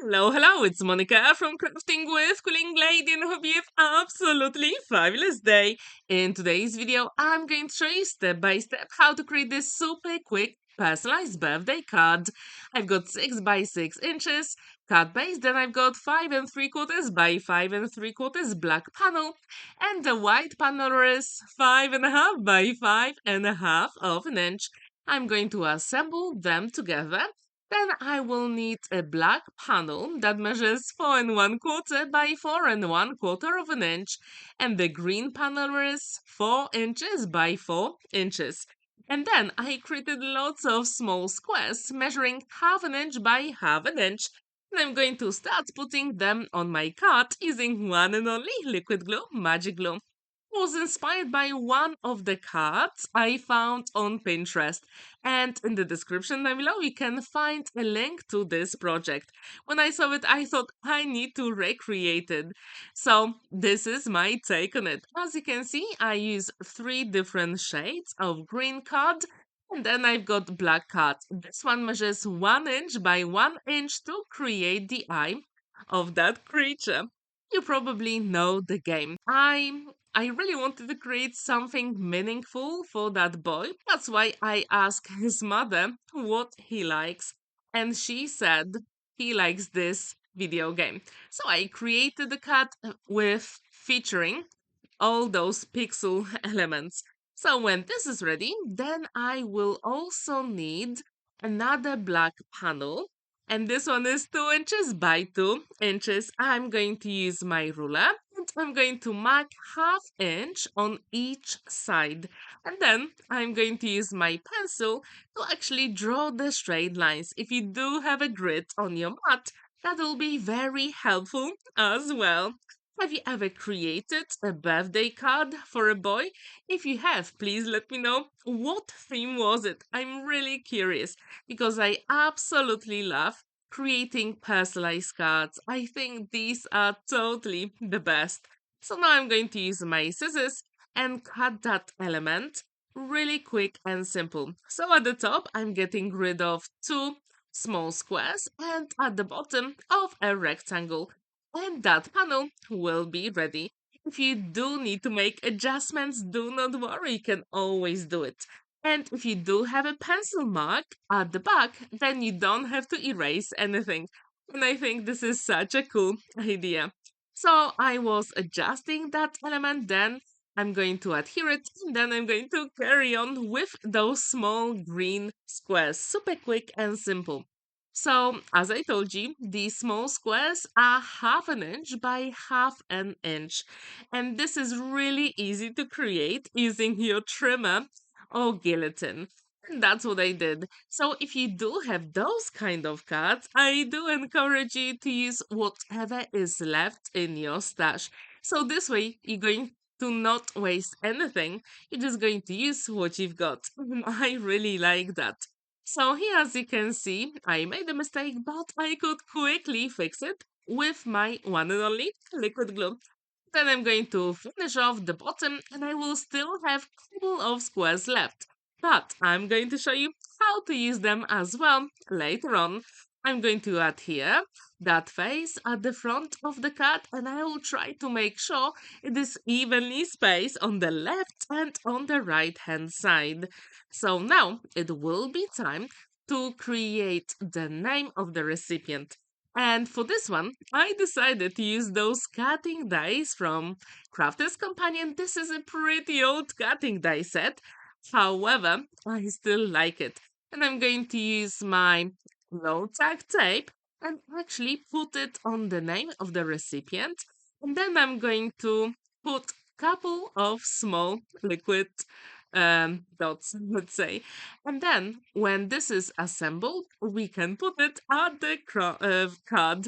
Hello, hello, it's Monica from Crafting with Quilling Lady, and I hope you have absolutely fabulous day. In today's video, I'm going to show you step by step how to create this super quick personalized birthday card. I've got 6 by 6 inches card base, then I've got 5 and 3/4 by 5 and 3/4 black panel, and the white panel is 5.5 by 5.5 of an inch. I'm going to assemble them together. Then I will need a black panel that measures 4.25 by 4.25 of an inch, and the green panel is 4 inches by 4 inches. And then I created lots of small squares measuring half an inch by half an inch. And I'm going to start putting them on my card using one and only liquid glue, magic glue. Was inspired by one of the cards I found on Pinterest. And in the description down below, you can find a link to this project. When I saw it, I thought I need to recreate it. So this is my take on it. As you can see, I use 3 different shades of green card. And then I've got black card. This one measures 1 inch by 1 inch to create the eye of that creature. You probably know the game. I really wanted to create something meaningful for that boy. That's why I asked his mother what he likes. And she said he likes this video game. So I created the card with featuring all those pixel elements. So when this is ready, then I will also need another black panel. And this one is 2 inches by 2 inches. I'm going to use my ruler and I'm going to mark half inch on each side. And then I'm going to use my pencil to actually draw the straight lines. If you do have a grid on your mat, that will be very helpful as well. Have you ever created a birthday card for a boy? If you have, please let me know what theme was it. I'm really curious because I absolutely love creating personalized cards. I think these are totally the best. So now I'm going to use my scissors and cut that element really quick and simple. So at the top, I'm getting rid of 2 small squares and at the bottom of a rectangle. And that panel will be ready. If you do need to make adjustments, do not worry, you can always do it. And if you do have a pencil mark at the back, then you don't have to erase anything. And I think this is such a cool idea. So I was adjusting that element, then I'm going to adhere it, and then I'm going to carry on with those small green squares. Super quick and simple. So, as I told you, these small squares are half an inch by half an inch. And this is really easy to create using your trimmer or guillotine. And that's what I did. So, if you do have those kind of cards, I do encourage you to use whatever is left in your stash. So, this way, you're going to not waste anything. You're just going to use what you've got. I really like that. So here, as you can see, I made a mistake, but I could quickly fix it with my one and only liquid glue. Then I'm going to finish off the bottom and I will still have a couple of squares left. But I'm going to show you how to use them as well later on. I'm going to add here that face at the front of the card and I will try to make sure it is evenly spaced on the left and on the right hand side. So now it will be time to create the name of the recipient. And for this one, I decided to use those cutting dies from Crafter's Companion. This is a pretty old cutting die set. However, I still like it. And I'm going to use my low tack tape and actually put it on the name of the recipient. And then I'm going to put couple of small liquid dots, let's say. And then when this is assembled, we can put it at the card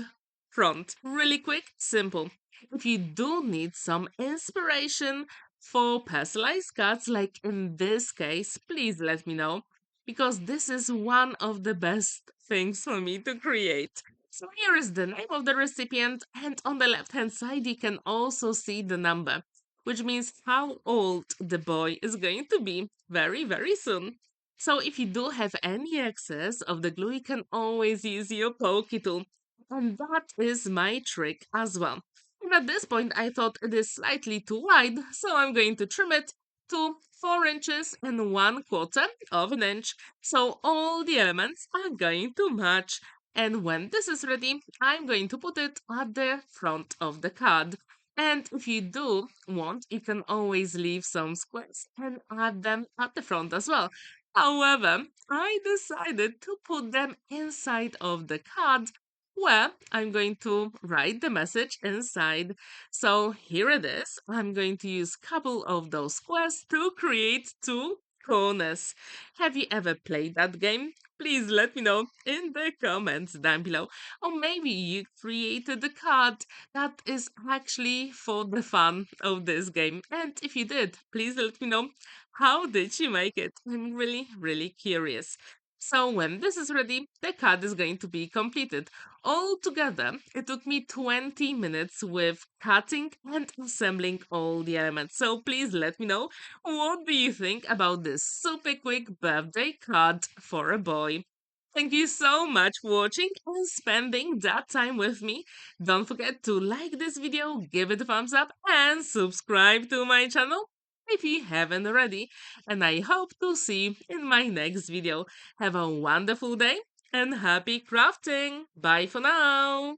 front. Really quick, simple. If you do need some inspiration for personalized cards, like in this case, please let me know because this is one of the best things for me to create. So here is the name of the recipient, and on the left hand side, you can also see the number, which means how old the boy is going to be very, very soon. So if you do have any excess of the glue, you can always use your pokey tool. and that is my trick as well. And at this point, I thought it is slightly too wide, so I'm going to trim it to 4 inches and 1/4 of an inch, so all the elements are going to match. And when this is ready, I'm going to put it at the front of the card. And if you do want, you can always leave some squares and add them at the front as well. However, I decided to put them inside of the card where I'm going to write the message inside. So here it is. I'm going to use a couple of those squares to create two corners. Have you ever played that game? Please let me know in the comments down below. Or maybe you created a card that is actually for the fun of this game. And if you did, please let me know how did you make it. I'm really, really curious. So when this is ready, the card is going to be completed. Altogether, it took me 20 minutes with cutting and assembling all the elements. So please let me know, what do you think about this super quick birthday card for a boy? Thank you so much for watching and spending that time with me. Don't forget to like this video, give it a thumbs up, and subscribe to my channel if you haven't already. And I hope to see you in my next video. Have a wonderful day and happy crafting. Bye for now.